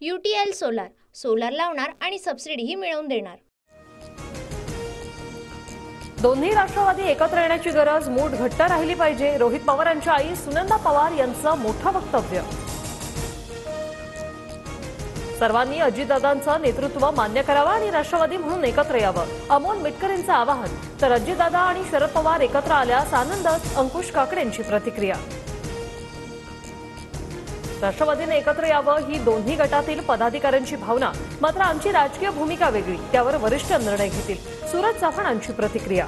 UTL solar, solar लावणार आणि सबसिडीही मिळवून देणार। दोन्ही राष्ट्रवादी एकत्र येण्याची गरज, मूठ घट्ट राहिली पाहिजे, रोहित पवारांच्या आई सुनंदा पवार यांचं मोठं वक्तव्य। सर्वांनी अजितदादांचं नेतृत्व मान्य करावं आणि राष्ट्रवादी म्हणून एकत्र यावं, अमोल मिटकरींचं आवाहन। तर अजितदादा आणि शरद पवार एकत्र आल्यास आनंदच, अंकुश काकडेंची प्रतिक्रिया। राष्ट्रवादीने एकत्र यावं ही दोन्ही गटातील पदाधिकाऱ्यांची भावना, मात्र आमची राजकीय भूमिका वेगळी, त्यावर वरिष्ठ निर्णय घेतील, सूरज चव्हाणांची प्रतिक्रिया।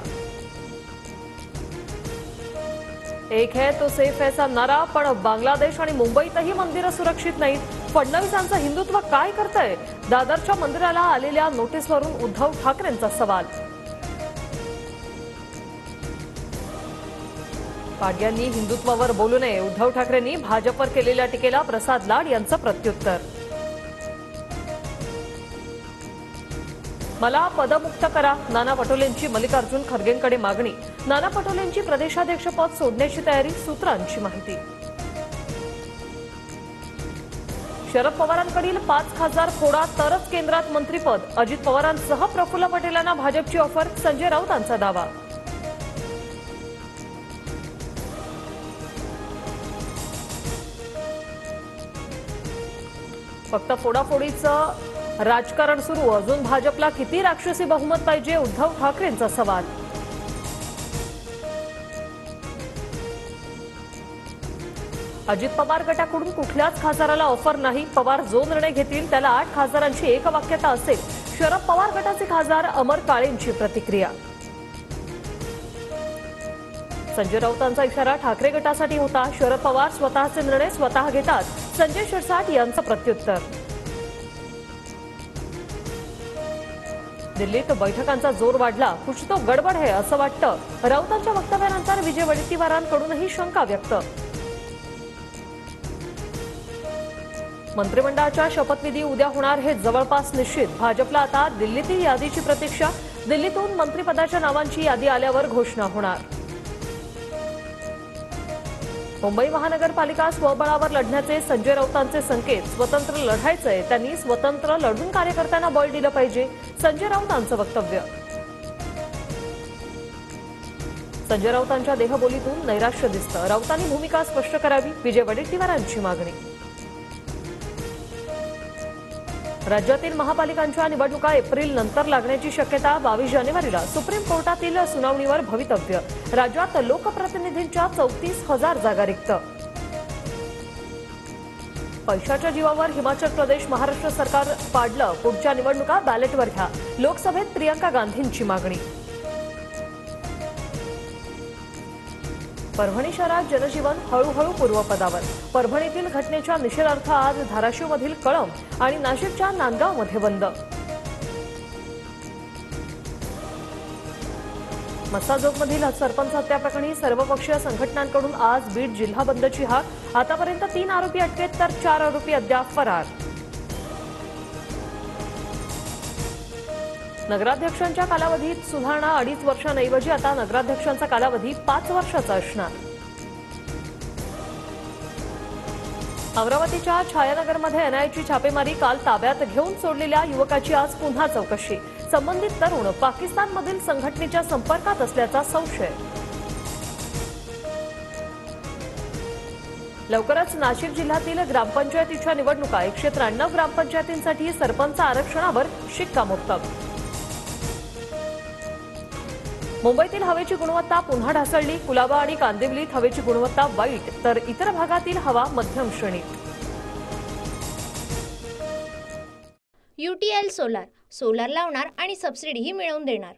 एक है तो सेफ हैचा नारा, पण बांगलादेश आणि मुंबईतही मंदिरं सुरक्षित नाहीत। फडणवीसांचं हिंदुत्व काय करतंय? दादरच्या मंदिराला आलेल्या नोटीसवरून उद्धव ठाकरेंचा सवाल। पाडग्यांनी हिंदुत्वावर बोलू नये, उद्धव ठाकरेंनी भाजपवर केलेल्या टीकेला प्रसाद लाड यांचं प्रत्युत्तर। मला पदमुक्त करा, नाना पटोलेंची मल्लिकार्जुन खरगेंकडे मागणी। नाना पटोलेंची प्रदेशाध्यक्षपद सोडण्याची तयारी, सूत्रांची माहिती। शरद पवारांकडील 5 खासदार फोडा तरच केंद्रात मंत्रीपद, अजित पवारांसह प्रफुल्ल पटेलांना भाजपची ऑफर, संजय राऊतांचा दावा। फक्त फोडाफोडीचं राजकारण सुरू, अजून भाजपला किती राक्षसी बहुमत पाहिजे? उद्धव ठाकरेंचा सवाल। अजित पवार गटाकडून कुठल्याच खासदाराला ऑफर नाही, पवार जो निर्णय घेतील त्याला 8 खासदारांची एकवाक्यता असेल, शरद पवार गटाचे खासदार अमर काळेंची प्रतिक्रिया। संजय राऊतांचा इशारा ठाकरे गटासाठी होता, शरद पवार स्वतःचे निर्णय स्वतः घेतात, संजय शिरसाट यांचं प्रत्युत्तर। दिल्लीत बैठकांचा जोर वाढला, कुछ तो गडबड है असं वाटतं, राऊतांच्या वक्तव्यानंतर विजय वडेट्टीवारांकडूनही शंका व्यक्त। मंत्रिमंडळाच्या शपथविधी उद्या होणार हे जवळपास निश्चित, भाजपला आता दिल्लीतील यादीची प्रतीक्षा, दिल्लीतून मंत्रिपदाच्या नावांची यादी आल्यावर घोषणा होणार। मुंबई महानगरपालिका स्वबळावर लढण्याचे संजय राऊतांचे संकेत, स्वतंत्र लढायचंय, त्यांनी स्वतंत्र लढून कार्यकर्त्यांना बळ दिलं पाहिजे, संजय राऊतांचं वक्तव्य। संजय राऊतांच्या देहबोलीतून नैराश्य दिसतं, राऊतांनी भूमिका स्पष्ट करावी, विजय वडेट्टीवारांची मागणी। राज्यातील महापालिकांच्या निवडणुका एप्रिल नंतर लागण्याची शक्यता, 22 जानेवारीला सुप्रीम कोर्टातील सुनावणीवर भवितव्य, राज्यात लोकप्रतिनिधींच्या 34,000 जागा रिक्त। पैशाच्या जीवावर हिमाचल प्रदेश महाराष्ट्र सरकार पाडलं, पुढच्या निवडणुका बॅलेटवर घ्या, लोकसभेत प्रियंका गांधींची मागणी। परभणी शहरात जनजीवन हळूहळू पूर्वपदावर, परभणीतील घटनेच्या निषेधार्थ आज धाराशिवमधील कळंब आणि नाशिकच्या नांदगावमध्ये बंद। मस्साजोगमधील सरपंच हत्या प्रकरणी सर्वपक्षीय संघटनांकडून आज बीड जिल्हा बंदची हाक, आतापर्यंत 3 आरोपी अटकेत तर 4 आरोपी अद्याप फरार। नगराध्यक्षांच्या कालावधीत सुधारणा, 2.5 वर्षांऐवजी आता नगराध्यक्षांचा कालावधी 5 वर्षाचा असणार। अमरावतीच्या छायानगरमध्ये एनआयएची छापेमारी, काल ताब्यात घेऊन सोडलेल्या युवकाची आज पुन्हा चौकशी, संबंधित तरुण पाकिस्तानमधील संघटनेच्या संपर्कात असल्याचा संशय। लवकरच नाशिक जिल्ह्यातील ग्रामपंचायतीच्या निवडणुका, 193 ग्रामपंचायतींसाठी सरपंच आरक्षणावर शिक्कामोर्तब। मुंबईतील हवेची गुणवत्ता पुन्हा ढासळली, कुलाबा आणि कांदिवलीत हवेची गुणवत्ता वाईट, तर इतर भागातील हवा मध्यम श्रेणीत। UTL सोलार, सोलार लावणार आणि सबसिडीही मिळवून देणार।